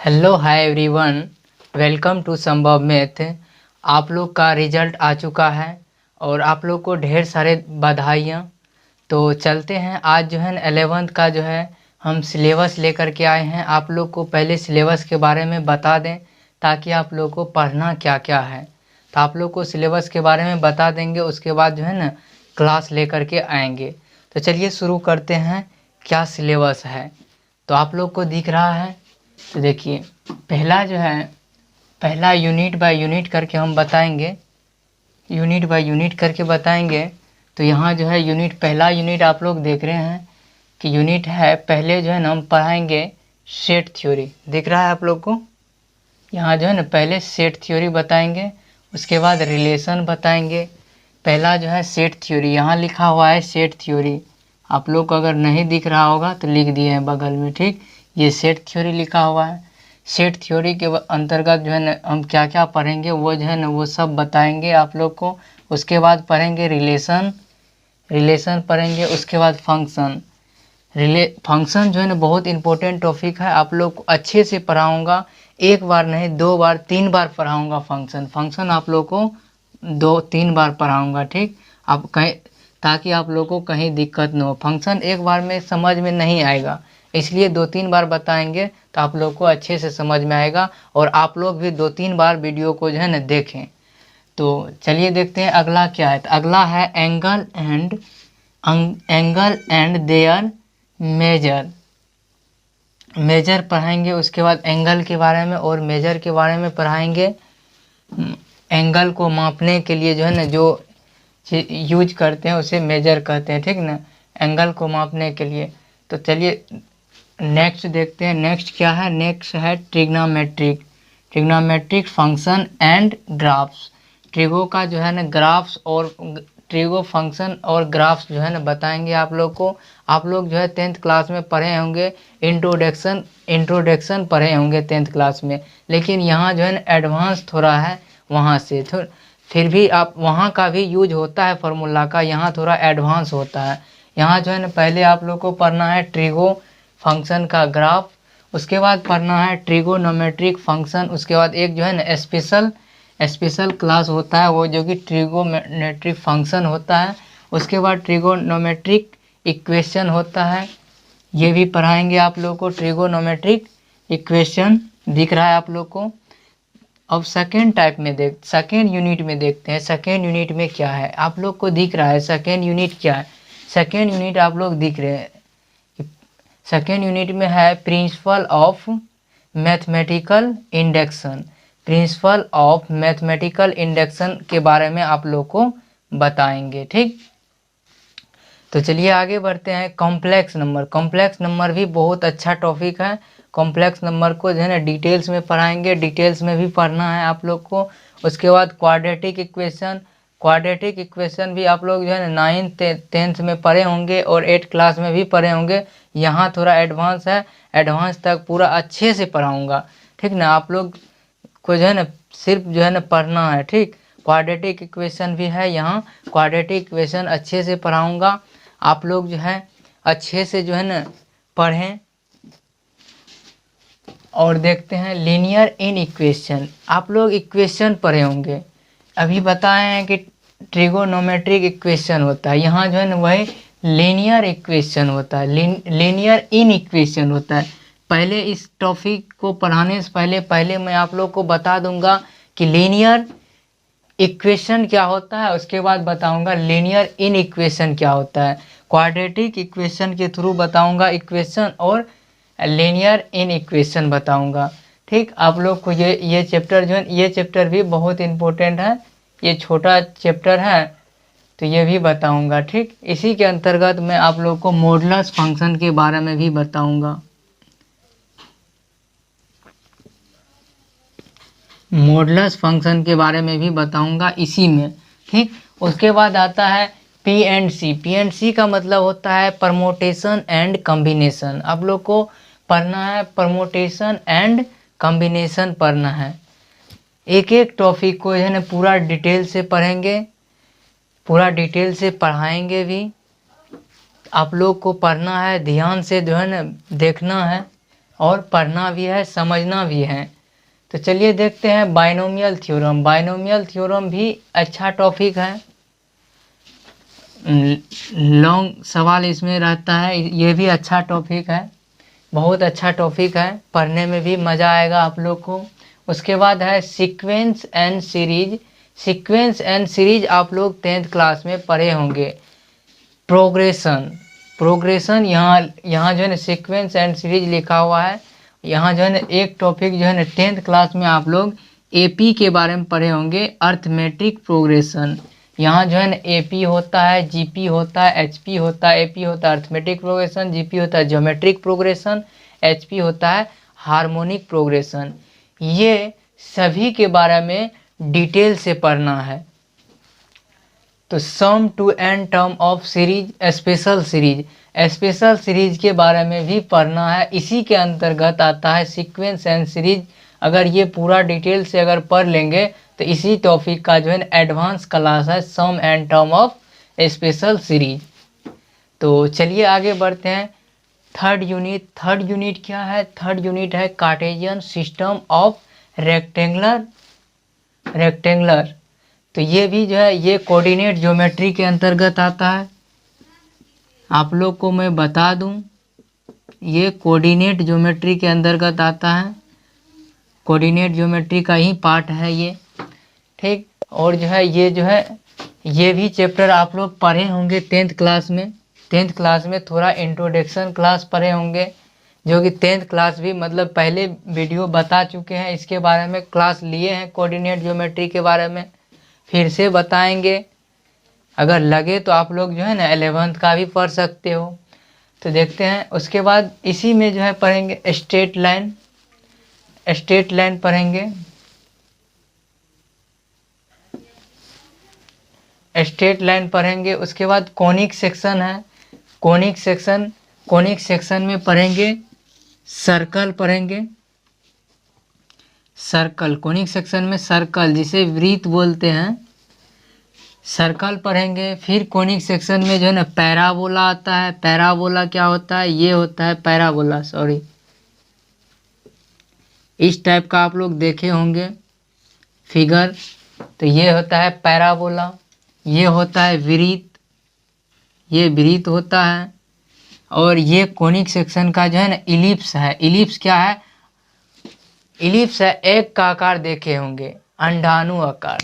Hello hi everyone, welcome to Sambhav math. आप लोग का रिजल्ट आ चुका है और आप लोग को ढेर सारे बधाइयाँ। तो चलते हैं, आज जो है ना 11th का जो है हम सिलेबस लेकर के आए हैं। आप लोग को पहले सिलेबस के बारे में बता दें ताकि आप लोग को पढ़ना क्या क्या है। तो आप लोग को सिलेबस के बारे में बता देंगे, उसके बाद जो है ना क्लास लेकर के आएंगे। तो चलिए शुरू करते हैं, क्या सिलेबस है। तो आप लोग को दिख रहा है, तो देखिए पहला जो है, पहला यूनिट बाय यूनिट करके हम बताएंगे, यूनिट बाय यूनिट करके बताएंगे। तो यहाँ जो है यूनिट, पहला यूनिट आप लोग देख रहे हैं कि यूनिट है, पहले जो है ना हम पढ़ाएंगे सेट थ्योरी। दिख रहा है आप लोग को, यहाँ जो है ना पहले सेट थ्योरी बताएंगे, उसके बाद रिलेशन बताएंगे। पहला जो है सेट थ्योरी, यहाँ लिखा हुआ है सेट थ्योरी। आप लोग को अगर नहीं दिख रहा होगा तो लिख दिए हैं बगल में, ठीक। ये सेट थ्योरी लिखा हुआ है। सेट थ्योरी के अंतर्गत जो है ना हम क्या क्या पढ़ेंगे वो जो है ना वो सब बताएंगे आप लोग को। उसके बाद पढ़ेंगे रिलेशन, रिलेशन पढ़ेंगे। उसके बाद फंक्शन, फंक्शन जो है ना बहुत इंपॉर्टेंट टॉपिक है, आप लोग को अच्छे से पढ़ाऊँगा। एक बार नहीं, 2 बार 3 बार पढ़ाऊँगा फंक्शन। फंक्शन आप लोग को 2-3 बार पढ़ाऊँगा, ठीक। आप कहीं, ताकि आप लोग को कहीं दिक्कत न हो। फंक्शन एक बार में समझ में नहीं आएगा, इसलिए 2-3 बार बताएंगे तो आप लोग को अच्छे से समझ में आएगा। और आप लोग भी 2-3 बार वीडियो को जो है ना देखें। तो चलिए देखते हैं अगला क्या है। तो अगला है angle and there major, major पढ़ाएंगे। उसके बाद एंगल के बारे में और मेजर के बारे में पढ़ाएंगे। एंगल को मापने के लिए जो है ना जो यूज करते हैं उसे मेजर कहते हैं, ठीक ना, एंगल को मापने के लिए। तो चलिए नेक्स्ट देखते हैं, नेक्स्ट क्या है। नेक्स्ट है trigonometric, trigonometric function and graphs. Trigo का जो है ना ग्राफ्स और ट्रिगो फंक्शन और ग्राफ्स जो है ना बताएंगे आप लोग को। आप लोग जो है 10th क्लास में पढ़े होंगे, इंट्रोडक्शन पढ़े होंगे 10th क्लास में, लेकिन यहाँ जो है ना एडवांस थोड़ा है वहाँ से। फिर भी आप वहाँ का भी यूज होता है फार्मूला का, यहाँ थोड़ा एडवांस होता है। यहाँ जो है ना पहले आप लोग को पढ़ना है ट्रिगो फंक्शन का ग्राफ, उसके बाद पढ़ना है ट्रिगोनोमेट्रिक फंक्शन। उसके बाद एक जो है ना स्पेशल क्लास होता है वो जो कि ट्रिगोनोमेट्रिक फंक्शन होता है। उसके बाद ट्रिगोनोमेट्रिक इक्वेशन होता है, ये भी पढ़ाएंगे आप लोग को। ट्रिगोनोमेट्रिक इक्वेशन दिख रहा है आप लोग को। अब सेकेंड यूनिट में देखते हैं, सेकेंड यूनिट में क्या है आप लोग को दिख रहा है। सेकेंड यूनिट क्या है, सेकेंड यूनिट आप लोग दिख रहे हैं। सेकेंड यूनिट में है principle of mathematical induction, principle of mathematical induction के बारे में आप लोग को बताएंगे, ठीक। तो चलिए आगे बढ़ते हैं। कॉम्प्लेक्स नंबर, कॉम्प्लेक्स नंबर भी बहुत अच्छा टॉपिक है। कॉम्प्लेक्स नंबर को जो है ना डिटेल्स में पढ़ाएंगे, डिटेल्स में भी पढ़ना है आप लोग को। उसके बाद क्वाड्रेटिक इक्वेशन, क्वाड्रेटिक इक्वेशन भी आप लोग जो है ना 9th 10th में पढ़े होंगे और 8th क्लास में भी पढ़े होंगे। यहाँ थोड़ा एडवांस है, एडवांस तक पूरा अच्छे से पढ़ाऊँगा, ठीक ना। आप लोग को जो है ना सिर्फ जो है ना पढ़ना है, ठीक। क्वाड्रेटिक इक्वेशन भी है यहाँ, क्वाड्रेटिक इक्वेशन अच्छे से पढ़ाऊँगा। आप लोग जो है अच्छे से जो है ना पढ़ें। और देखते हैं लीनियर इन इक्वेशन, आप लोग इक्वेशन पढ़े होंगे, अभी बताए हैं कि ट्रिगोनोमेट्रिक इक्वेशन होता है, यहाँ जो है ना वही लीनियर इक्वेशन होता है, लीनियर इन इक्वेशन होता है। पहले इस टॉपिक को पढ़ाने से पहले मैं आप लोग को बता दूंगा कि लीनियर इक्वेशन क्या होता है, उसके बाद बताऊंगा लीनियर इन इक्वेशन क्या होता है। क्वाड्रेटिक इक्वेशन के थ्रू बताऊंगा इक्वेशन, और लीनियर इन इक्वेशन बताऊंगा, ठीक। आप लोग को ये चैप्टर जो है, ये चैप्टर भी बहुत इम्पोर्टेंट है, ये छोटा चैप्टर है तो ये भी बताऊंगा, ठीक। इसी के अंतर्गत मैं आप लोग को मॉडुलस फंक्शन के बारे में भी बताऊंगा, मॉडुलस फंक्शन के बारे में भी बताऊंगा इसी में, ठीक। उसके बाद आता है P and C. P and C का मतलब होता है परमोटेशन एंड कॉम्बिनेशन। आप लोग को पढ़ना है परमोटेशन एंड कॉम्बिनेशन पढ़ना है। एक एक टॉपिक को जो है ना पूरा डिटेल से पढ़ेंगे, पूरा डिटेल से पढ़ाएंगे भी। आप लोग को पढ़ना है, ध्यान से जो है ना देखना है, और पढ़ना भी है, समझना भी है। तो चलिए देखते हैं बाइनोमियल थ्योरम। बाइनोमियल थ्योरम भी अच्छा टॉपिक है, लॉन्ग सवाल इसमें रहता है, ये भी अच्छा टॉपिक है, बहुत अच्छा टॉपिक है, पढ़ने में भी मज़ा आएगा आप लोग को। उसके बाद है sequence and series. Sequence and series आप लोग 10th क्लास में पढ़े होंगे। प्रोग्रेशन, प्रोग्रेशन यहाँ जो है ना सीक्वेंस एंड सीरीज लिखा हुआ है। यहाँ जो है ना एक टॉपिक जो है ना 10th क्लास में आप लोग एपी के बारे में पढ़े होंगे, अर्थमेट्रिक प्रोग्रेशन। यहाँ जो है ना एपी होता है, जीपी होता है, एचपी होता है। एपी होता है अर्थमेटिक प्रोग्रेशन, जीपी होता है ज्योमेट्रिक प्रोग्रेशन, एचपी होता है हार्मोनिक प्रोग्रेशन। ये सभी के बारे में डिटेल से पढ़ना है। तो sum to n term of series, special series, special series के बारे में भी पढ़ना है। इसी के अंतर्गत आता है सीक्वेंस एंड सीरीज। अगर ये पूरा डिटेल से अगर पढ़ लेंगे तो इसी टॉपिक का जो है एडवांस क्लास है sum n term of special series. तो चलिए आगे बढ़ते हैं। थर्ड यूनिट, थर्ड यूनिट क्या है? थर्ड यूनिट है कार्टेशियन सिस्टम ऑफ रेक्टेंगुलर। तो ये भी जो है ये कोऑर्डिनेट ज्योमेट्री के अंतर्गत आता है। आप लोग को मैं बता दूं, ये कोऑर्डिनेट ज्योमेट्री के अंतर्गत आता है, कोऑर्डिनेट ज्योमेट्री का ही पार्ट है ये, ठीक। और जो है ये भी चैप्टर आप लोग पढ़े होंगे 10th क्लास में। 10th क्लास में थोड़ा इंट्रोडक्शन क्लास पढ़े होंगे, जो कि 10th क्लास भी मतलब पहले वीडियो बता चुके हैं, इसके बारे में क्लास लिए हैं कोऑर्डिनेट ज्योमेट्री के बारे में, फिर से बताएंगे। अगर लगे तो आप लोग जो है ना 11th का भी पढ़ सकते हो। तो देखते हैं उसके बाद इसी में जो है पढ़ेंगे स्ट्रेट लाइन, स्ट्रेट लाइन पढ़ेंगे, स्ट्रेट लाइन पढ़ेंगे। उसके बाद कॉनिक सेक्शन है, कॉनिक सेक्शन, कॉनिक सेक्शन में पढ़ेंगे सर्कल, पढ़ेंगे सर्कल, कॉनिक सेक्शन में सर्कल जिसे वृत्त बोलते हैं, सर्कल पढ़ेंगे। फिर कॉनिक सेक्शन में जो है ना पैराबोला आता है। पैराबोला क्या होता है? ये होता है पैराबोला, सॉरी, इस टाइप का आप लोग देखे होंगे फिगर। तो ये होता है पैराबोला। ये होता है वृत्त, ये वृत्त होता है। और ये कॉनिक सेक्शन का जो है ना इलिप्स है। इलिप्स क्या है? इलिप्स है एक का आकार देखे होंगे, अंडाणु आकार।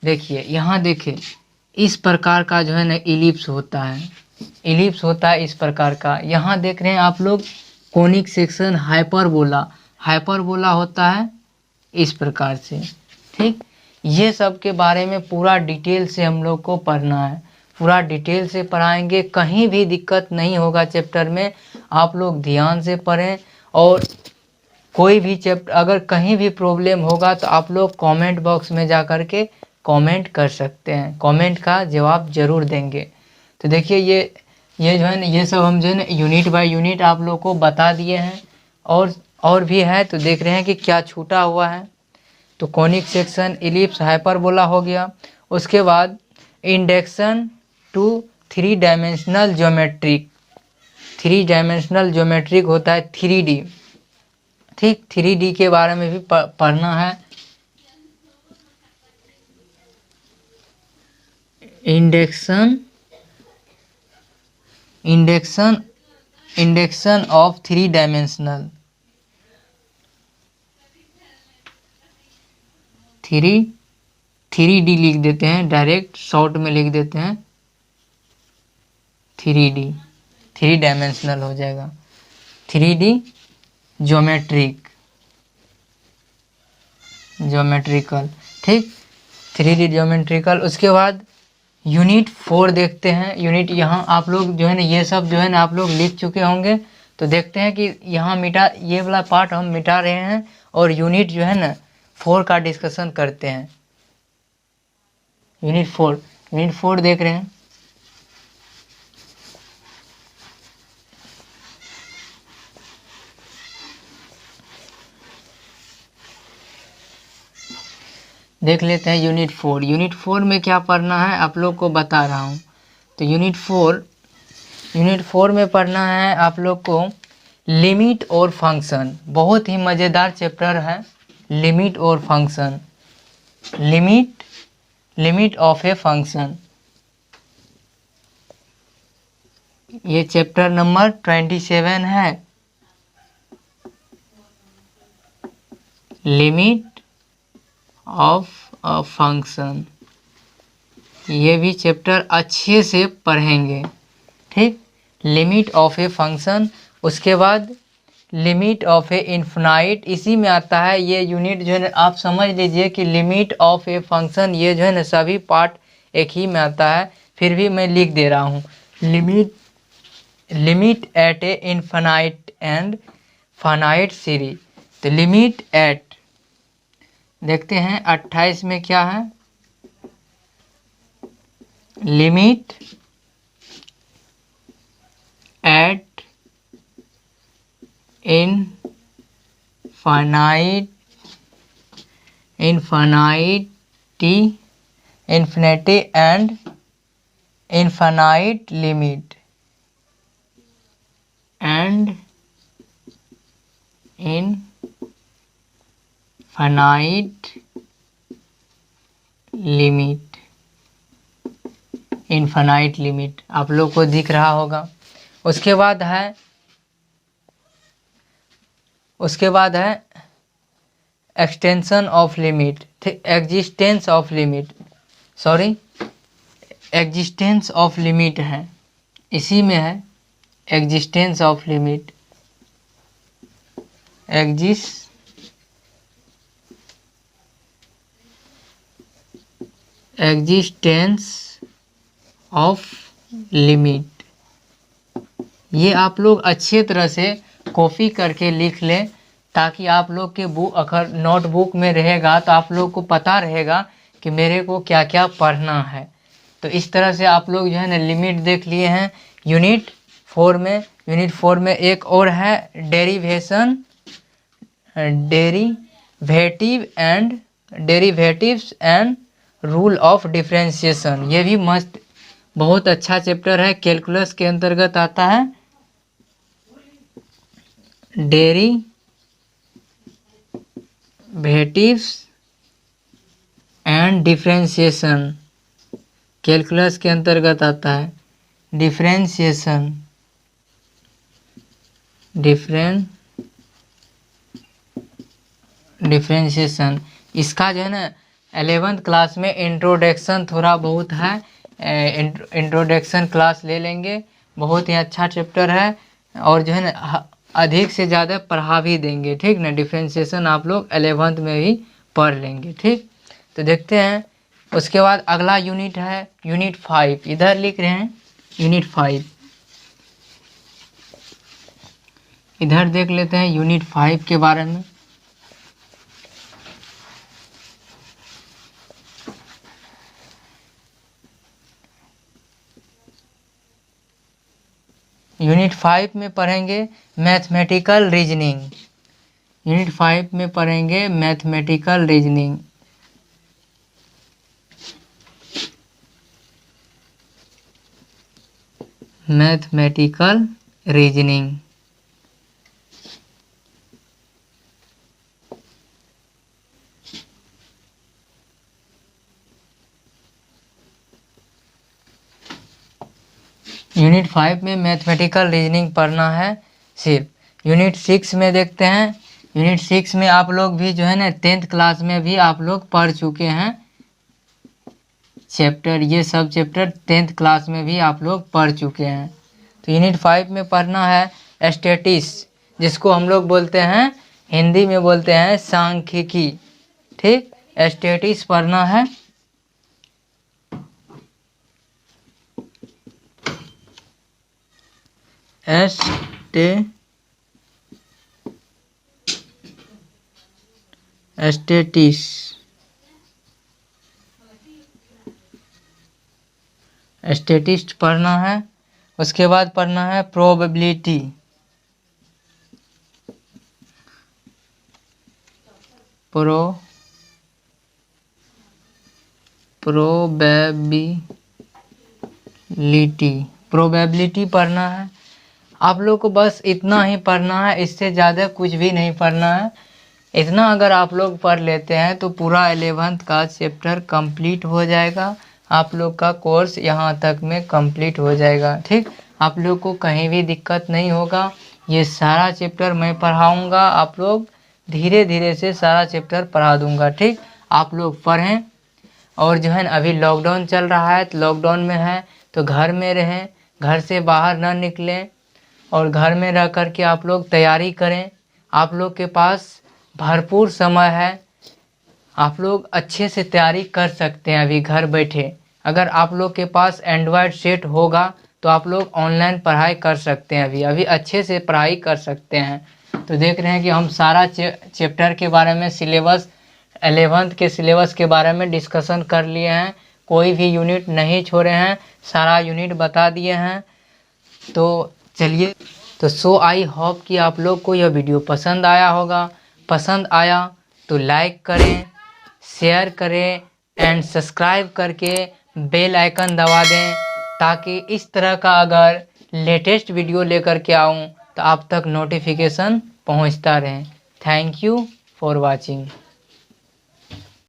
देखिए यहाँ देखिए इस प्रकार का जो है ना इलिप्स होता है, इलिप्स होता है इस प्रकार का। यहाँ देख रहे हैं आप लोग कॉनिक सेक्शन हाइपरबोला, हाइपरबोला होता है इस प्रकार से, ठीक। ये सब के बारे में पूरा डिटेल से हम लोग को पढ़ना है, पूरा डिटेल से पढ़ाएंगे, कहीं भी दिक्कत नहीं होगा चैप्टर में। आप लोग ध्यान से पढ़ें, और कोई भी चैप्टर अगर कहीं भी प्रॉब्लम होगा तो आप लोग कमेंट बॉक्स में जा कर के कमेंट कर सकते हैं, कमेंट का जवाब जरूर देंगे। तो देखिए ये जो है ना ये सब हम जो है ना यूनिट बाय यूनिट आप लोग को बता दिए हैं, और भी है। तो देख रहे हैं कि क्या छूटा हुआ है। तो कॉनिक सेक्शन, इलिप्स, हाइपरबोला हो गया। उसके बाद induction to 3 dimensional geometric, 3 dimensional geometric होता है 3D, ठीक। 3D के बारे में भी पढ़ना है। इंडेक्शन ऑफ 3 डायमेंशनल, 3D लिख देते हैं, डायरेक्ट शॉर्ट में लिख देते हैं 3D, 3 डायमेंशनल हो जाएगा। 3D ज्योमेट्रिकल, ठीक, 3D ज्योमेट्रिकल। उसके बाद यूनिट 4 देखते हैं। यूनिट यहाँ आप लोग जो है ना ये सब जो है ना आप लोग लिख चुके होंगे। तो देखते हैं कि यहाँ ये वाला पार्ट हम मिटा रहे हैं, और यूनिट जो है ना 4 का डिस्कशन करते हैं। यूनिट 4 देख रहे हैं। देख लेते हैं यूनिट 4। यूनिट 4 में क्या पढ़ना है आप लोग को बता रहा हूँ। तो यूनिट 4 में पढ़ना है आप लोग को लिमिट और फंक्शन, बहुत ही मज़ेदार चैप्टर है। लिमिट और function, limit of a function, ये चैप्टर नंबर 27 है। लिमिट ऑफ अ फंक्शन, ये भी चैप्टर अच्छे से पढ़ेंगे, ठीक। लिमिट ऑफ ए फंक्शन, उसके बाद लिमिट ऑफ ए इन्फिनाइट, इसी में आता है ये यूनिट जो है ना। आप समझ लीजिए कि लिमिट ऑफ ए फंक्शन ये जो है ना सभी पार्ट एक ही में आता है, फिर भी मैं लिख दे रहा हूँ। Limit at A infinite and finite series. तो लिमिट एट, देखते हैं 28 में क्या है। Limit at infinity and infinite limit and infinite limit, आप लोग को दिख रहा होगा। उसके बाद है extension of limit, existence of limit है, इसी में है existence of limit, existence of limit. ये आप लोग अच्छे तरह से कॉपी करके लिख लें, ताकि आप लोग के अगर नोटबुक में रहेगा तो आप लोग को पता रहेगा कि मेरे को क्या क्या पढ़ना है। तो इस तरह से आप लोग जो है ना लिमिट देख लिए हैं। यूनिट 4 में एक और है derivatives and rule of differentiation. ये भी मस्त, बहुत अच्छा चैप्टर है, कैलकुलस के अंतर्गत आता है। डेरिवेटिव्स एंड डिफरेंशिएशन कैलकुलस के अंतर्गत आता है। डिफरेंशिएशन इसका जो है ना 11th क्लास में इंट्रोडक्शन थोड़ा बहुत है, इंट्रोडक्शन क्लास ले लेंगे। बहुत ही अच्छा चैप्टर है, और जो है ना अधिक से ज़्यादा पढ़ा भी देंगे, ठीक ना। डिफरेंशिएशन आप लोग 11th में भी पढ़ लेंगे, ठीक। तो देखते हैं उसके बाद अगला यूनिट है यूनिट 5, इधर लिख रहे हैं यूनिट 5। इधर देख लेते हैं यूनिट 5 के बारे में। यूनिट 5 में पढ़ेंगे मैथमेटिकल रीजनिंग। यूनिट 5 में पढ़ेंगे मैथमेटिकल रीजनिंग। यूनिट 5 में मैथमेटिकल रीजनिंग पढ़ना है सिर्फ। यूनिट 6 में देखते हैं। यूनिट 6 में आप लोग भी जो है ना 10th क्लास में भी आप लोग पढ़ चुके हैं चैप्टर, ये सब चैप्टर 10th क्लास में भी आप लोग पढ़ चुके हैं। तो यूनिट 5 में पढ़ना है स्टैटिस्टिक्स, जिसको हम लोग बोलते हैं, हिंदी में बोलते हैं सांख्यिकी, ठीक। स्टैटिस्टिक्स पढ़ना है। स्टैटिस्टिक्स पढ़ना है। उसके बाद पढ़ना है प्रोबेबिलिटी। प्रोबेबिलिटी पढ़ना है। आप लोग को बस इतना ही पढ़ना है, इससे ज़्यादा कुछ भी नहीं पढ़ना है। इतना अगर आप लोग पढ़ लेते हैं तो पूरा 11th का चैप्टर कंप्लीट हो जाएगा। आप लोग का कोर्स यहाँ तक में कंप्लीट हो जाएगा। ठीक, आप लोग को कहीं भी दिक्कत नहीं होगा। ये सारा चैप्टर मैं पढ़ाऊँगा, आप लोग धीरे धीरे से सारा चैप्टर पढ़ा दूँगा। ठीक, आप लोग पढ़ें। और जो है ना अभी लॉकडाउन चल रहा है, तो लॉकडाउन में है तो घर में रहें, घर से बाहर ना निकलें और घर में रह कर के आप लोग तैयारी करें। आप लोग के पास भरपूर समय है, आप लोग अच्छे से तैयारी कर सकते हैं अभी घर बैठे। अगर आप लोग के पास एंड्रॉयड सेट होगा तो आप लोग ऑनलाइन पढ़ाई कर सकते हैं, अभी अच्छे से पढ़ाई कर सकते हैं। तो देख रहे हैं कि हम सारा चैप्टर के बारे में सिलेबस 11th के सिलेबस के बारे में डिस्कशन कर लिए हैं। कोई भी यूनिट नहीं छोड़े हैं, सारा यूनिट बता दिए हैं। तो चलिए, तो सो आई होप कि आप लोग को यह वीडियो पसंद आया होगा। पसंद आया तो लाइक करें, शेयर करें एंड सब्सक्राइब करके बेल आइकन दबा दें, ताकि इस तरह का अगर लेटेस्ट वीडियो लेकर के आऊँ तो आप तक नोटिफिकेशन पहुँचता रहे। Thank you for watching.